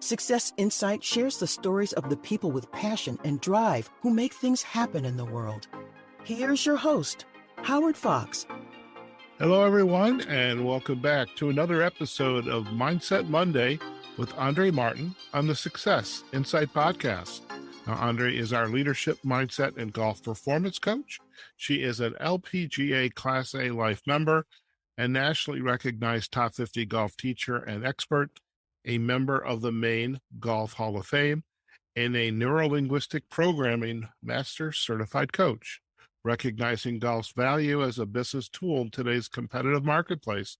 Success Insight shares the stories of the people with passion and drive who make things happen in the world. Here's your host, Howard Fox. Hello, everyone, and welcome back to another episode of Mindset Monday with Andree Martin on the Success Insight podcast. Now, Andree is our leadership, mindset, and golf performance coach. She is an LPGA Class A Life member and nationally recognized top 50 golf teacher and expert, a member of the Maine Golf Hall of Fame, and a neuro-linguistic programming master certified coach. Recognizing golf's value as a business tool in today's competitive marketplace,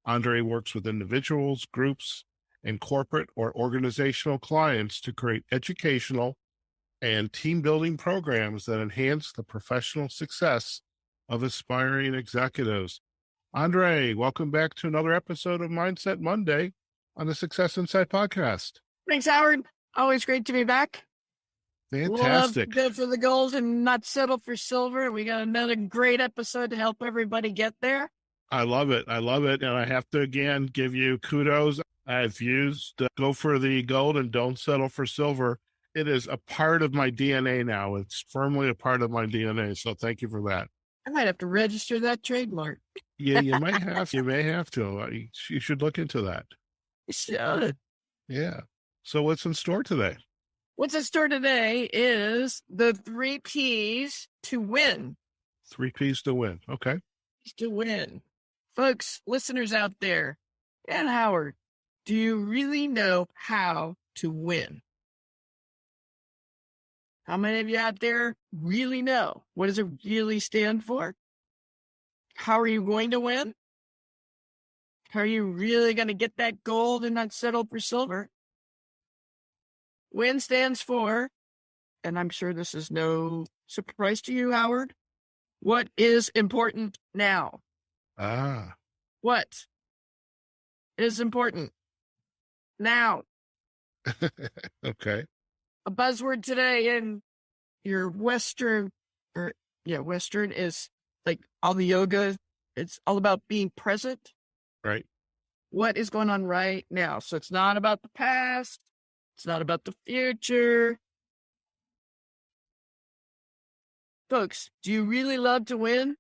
Andree works with individuals, groups, and corporate or organizational clients to create educational and team-building programs that enhance the professional success of aspiring executives. Andree, welcome back to another episode of Mindset Monday on the Success Insight podcast. Thanks, Howard. Always great to be back. Fantastic. Love to go for the gold and not settle for silver. We got another great episode to help everybody get there. I love it. And I have to, again, give you kudos. I've used go for the gold and don't settle for silver. It is a part of my DNA now. It's firmly a part of my DNA. So thank you for that. I might have to register that trademark. Yeah, you might have. You may have to. You should look into that. You should. Yeah. So what's in store today? What's in store today is the 3 Ps to win. 3 Ps to win. Okay. To win. Folks, listeners out there, and Howard, do you really know how to win? How many of you out there really know? What does it really stand for? How are you going to win? How are you really going to get that gold and not settle for silver? WIN stands for, and I'm sure this is no surprise to you, Howard, what is important now? What is important now? Okay. A buzzword today in your Western is like all the yoga. It's all about being present. Right. What is going on right now? So it's not about the past. It's not about the future. Folks, do you really love to win?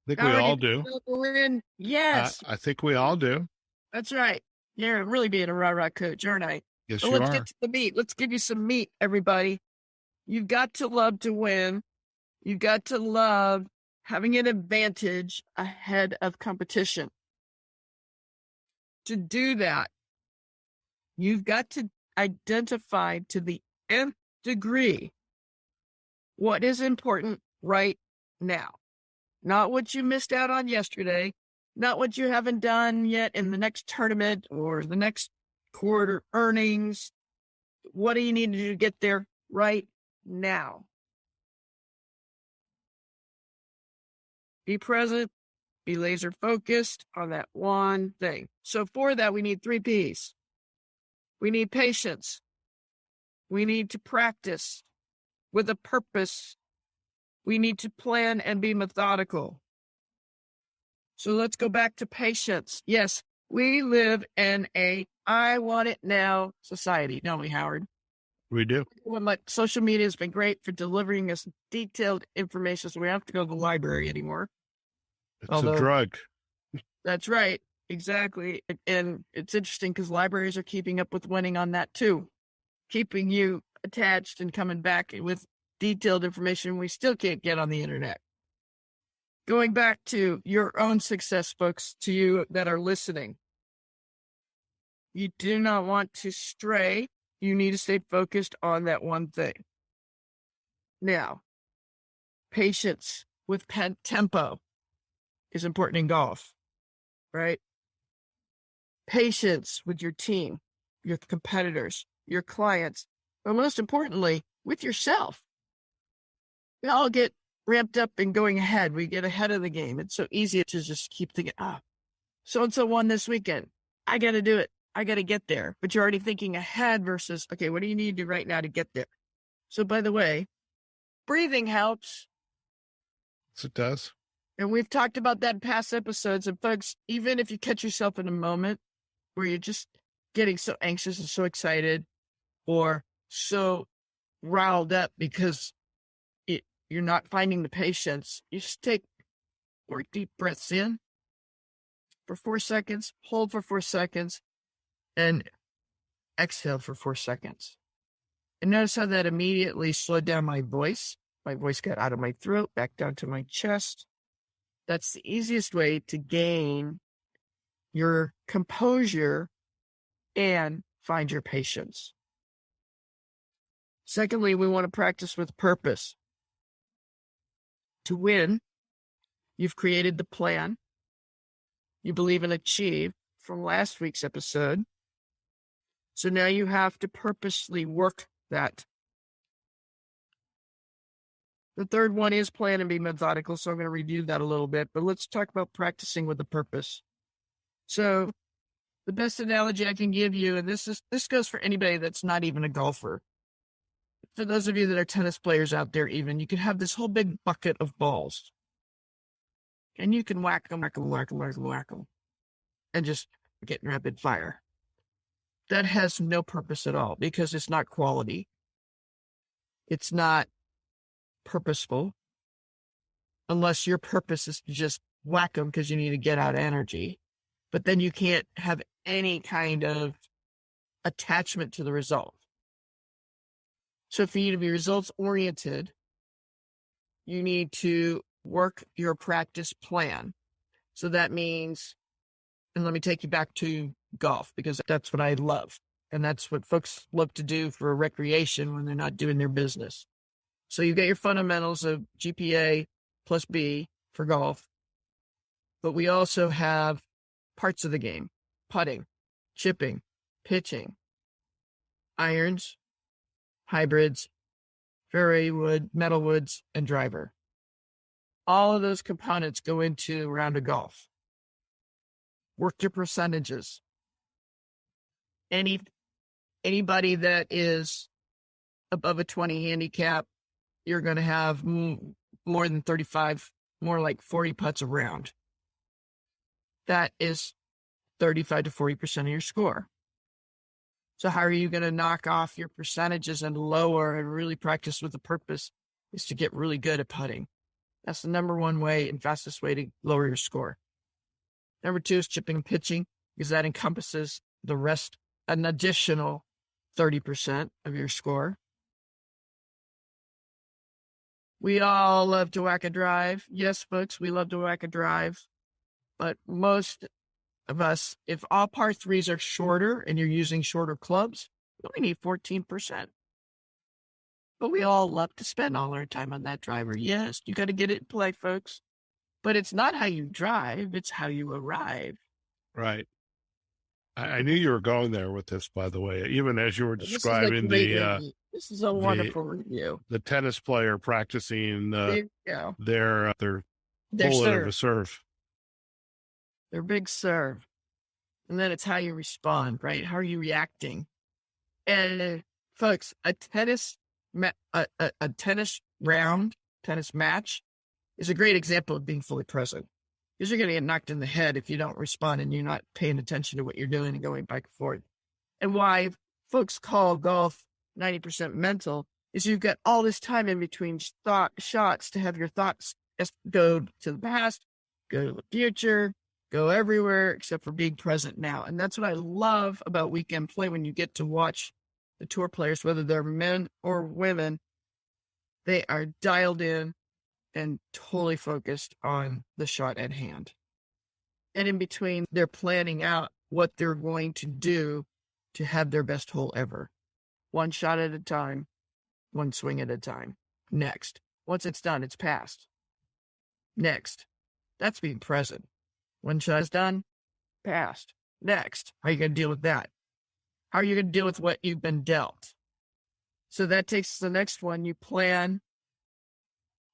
I think we all do. Love to win? Yes. I think we all do. That's right. You're really being a rah-rah coach, aren't I? Yes, So you let's are. get to the meat. Let's give you some meat, everybody. You've got to love to win. You've got to love having an advantage ahead of competition. To do that, you've got to identify to the nth degree what is important right now. Not what you missed out on yesterday, not what you haven't done yet in the next tournament or the next quarter earnings. What do you need to do to get there right now? Be present, be laser focused on that one thing. So for that, we need 3 Ps. We need patience. We need to practice with a purpose. We need to plan and be methodical. So let's go back to patience. Yes, we live in a I want it now society, don't we, Howard? We do. Well, social media has been great for delivering us detailed information, so we don't have to go to the library anymore. It's a drug. That's right. Exactly. And it's interesting because libraries are keeping up with winning on that too, keeping you attached and coming back with detailed information we still can't get on the internet. Going back to your own success, folks, to you that are listening, you do not want to stray. You need to stay focused on that one thing. Now, patience with tempo is important in golf, right? Patience with your team, your competitors, your clients, but most importantly, with yourself. We all get ramped up and going ahead. We get ahead of the game. It's so easy to just keep thinking, so-and-so won this weekend. I got to do it. I got to get there. But you're already thinking ahead versus, okay, what do you need to do right now to get there? So by the way, breathing helps. Yes, it does. And we've talked about that in past episodes. And folks, even if you catch yourself in a moment where you're just getting so anxious and so excited or so riled up because you're not finding the patience, you just take 4 deep breaths in for 4 seconds, hold for 4 seconds, and exhale for 4 seconds. And notice how that immediately slowed down my voice. My voice got out of my throat, back down to my chest. That's the easiest way to gain your composure and find your patience. Secondly, we want to practice with purpose. To win, you've created the plan you believe and achieve from last week's episode. So now you have to purposely work that. The third one is plan and be methodical, so I'm going to review that a little bit, but let's talk about practicing with a purpose. So the best analogy I can give you, and this goes for anybody that's not even a golfer. For those of you that are tennis players out there even, you could have this whole big bucket of balls. And you can whack them, and just get in rapid fire. That has no purpose at all because it's not quality. It's not purposeful. Unless your purpose is to just whack them because you need to get out energy. But then you can't have any kind of attachment to the result. So for you to be results oriented, you need to work your practice plan. So that means, and let me take you back to golf because that's what I love. And that's what folks love to do for recreation when they're not doing their business. So you get your fundamentals of GPA plus B for golf. But we also have parts of the game: putting, chipping, pitching, irons, hybrids, fairway wood, metal woods, and driver. All of those components go into a round of golf. Work your percentages. Anybody that is above a 20 handicap, you're going to have more than 35, more like 40 putts a round. That is 35 to 40% of your score. So how are you going to knock off your percentages and lower and really practice with a purpose is to get really good at putting. That's the number one way and fastest way to lower your score. Number 2 is chipping and pitching, because that encompasses the rest, an additional 30% of your score. We all love to whack a drive. Yes, folks, we love to whack a drive. But most of us, if all par 3s are shorter and you're using shorter clubs, you only need 14%. But we all love to spend all our time on that driver. Yes, you got to get it in play, folks. But it's not how you drive, it's how you arrive. Right. I knew you were going there with this, by the way, even as you were describing this is a wonderful review. The tennis player practicing their bullet serve. of a serve. Their big serve. And then it's how you respond, right? How are you reacting? And folks, a tennis match is a great example of being fully present. Because you're going to get knocked in the head if you don't respond and you're not paying attention to what you're doing and going back and forth. And why folks call golf 90% mental is you've got all this time in between shots to have your thoughts go to the past, go to the future, go everywhere except for being present now. And that's what I love about weekend play when you get to watch the tour players, whether they're men or women. They are dialed in and totally focused on the shot at hand. And in between, they're planning out what they're going to do to have their best hole ever. One shot at a time, one swing at a time. Next. Once it's done, it's passed. Next. That's being present. One shot is done, passed. Next. How are you going to deal with that? How are you going to deal with what you've been dealt? So that takes the next one. You plan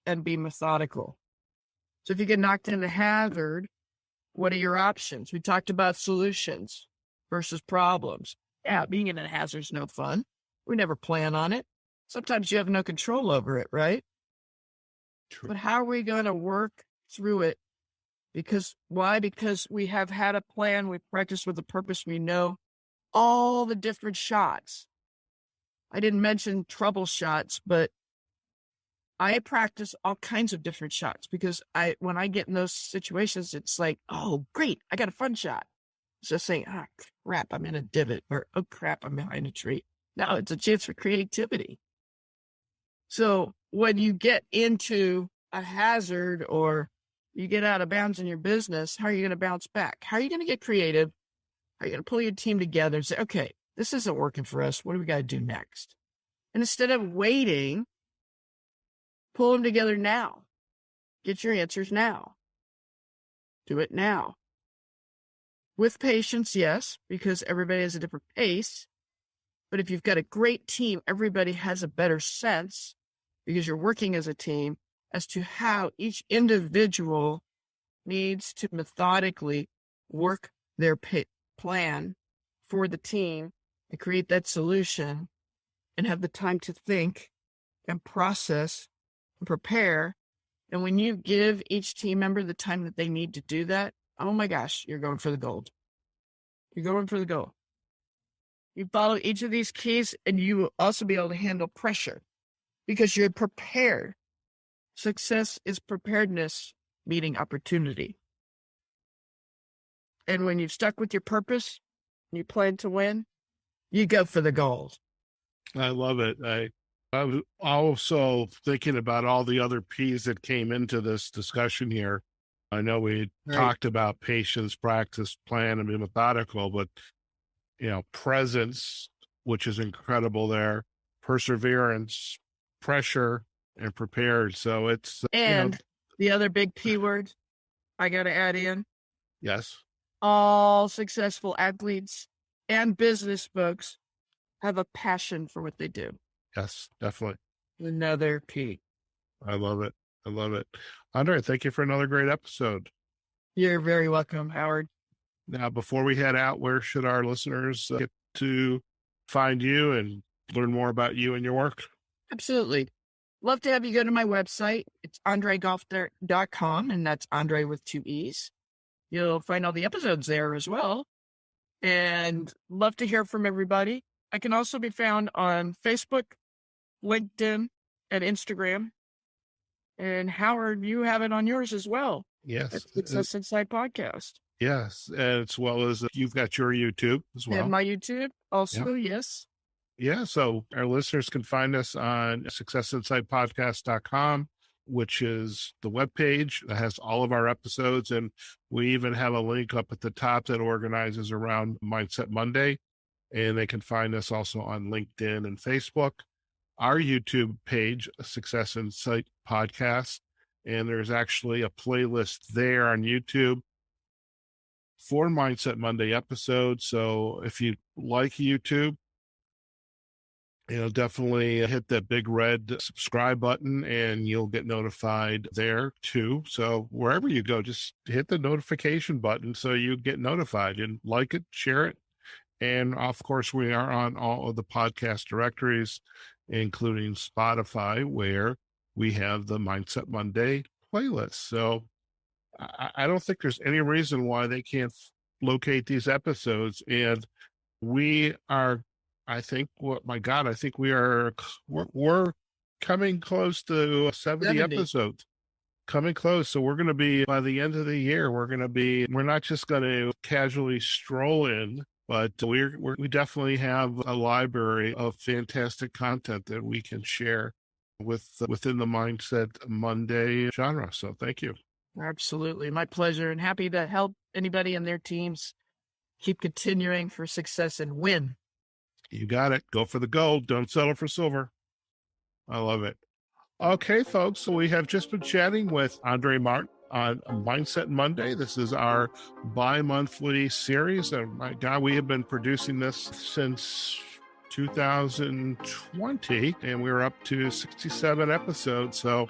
and be methodical. So if you get knocked in a hazard, what are your options? We talked about solutions versus problems. Yeah, being in a hazard is no fun. We never plan on it. Sometimes you have no control over it, right? True. But how are we going to work through it? Why? Because we have had a plan. We practice with a purpose. We know all the different shots. I didn't mention trouble shots, but I practice all kinds of different shots because when I get in those situations, it's like, oh, great, I got a fun shot. It's just saying, ah, crap, I'm in a divot, or oh, crap, I'm behind a tree. No, it's a chance for creativity. So when you get into a hazard or you get out of bounds in your business, how are you going to bounce back? How are you going to get creative? How are you going to pull your team together and say, okay, this isn't working for us. What do we got to do next? And instead of waiting, pull them together now. Get your answers now. Do it now. With patience, yes, because everybody has a different pace. But if you've got a great team, everybody has a better sense because you're working as a team as to how each individual needs to methodically work their plan for the team and create that solution and have the time to think and process and prepare. And when you give each team member the time that they need to do that, oh my gosh, you're going for the gold. You're going for the gold. You follow each of these keys and you will also be able to handle pressure because you're prepared. Success is preparedness meeting opportunity. And when you've stuck with your purpose and you plan to win, you go for the gold. I love it. I was also thinking about all the other P's that came into this discussion here. I know we talked about patience, practice, plan, and be methodical, but, presence, which is incredible there, perseverance, pressure, and prepared. So it's... And the other big P word I got to add in. Yes. All successful athletes and business folks have a passion for what they do. Yes, definitely. Another P. I love it. I love it. Andree, thank you for another great episode. You're very welcome, Howard. Now, before we head out, where should our listeners get to find you and learn more about you and your work? Absolutely. Love to have you go to my website. It's andreegolf.com, and that's Andree with 2 E's. You'll find all the episodes there as well. And love to hear from everybody. I can also be found on Facebook, LinkedIn, and Instagram. And Howard, you have it on yours as well. Yes. At Success Inside Podcast. Yes. As well as you've got your YouTube as well. And my YouTube also, yes. Yeah. So our listeners can find us on successinsidepodcast.com, which is the webpage that has all of our episodes. And we even have a link up at the top that organizes around Mindset Monday. And they can find us also on LinkedIn and Facebook. Our YouTube page, Success Insight Podcast, and there's actually a playlist there on YouTube for Mindset Monday episodes. So if you like YouTube, definitely hit that big red subscribe button and you'll get notified there too. So wherever you go, just hit the notification button so you get notified and like it, share it. And of course, we are on all of the podcast directories, including Spotify, where we have the Mindset Monday playlist. So I don't think there's any reason why they can't locate these episodes. And we are, I think we are, we're coming close to 70 episodes. Coming close. So we're going to be, by the end of the year, we're not just going to casually stroll in, but we definitely have a library of fantastic content that we can share within the Mindset Monday genre. So thank you. Absolutely. My pleasure, and happy to help anybody and their teams keep continuing for success and win. You got it. Go for the gold. Don't settle for silver. I love it. Okay, folks. So we have just been chatting with Andree Martin on Mindset Monday. This is our bi-monthly series. And my God, we have been producing this since 2020, and we're up to 67 episodes. So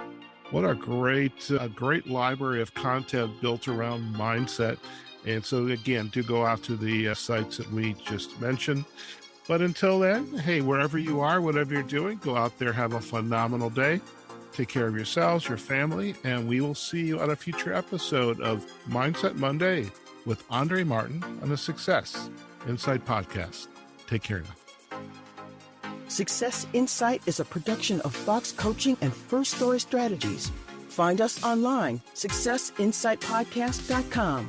what a great library of content built around mindset. And so again, do go out to the sites that we just mentioned. But until then, hey, wherever you are, whatever you're doing, go out there, have a phenomenal day. Take care of yourselves, your family, and we will see you on a future episode of Mindset Monday with Andree Martin on the Success Inside Podcast. Take care now. Success Insight is a production of Fox Coaching and First Story Strategies. Find us online, successinsightpodcast.com.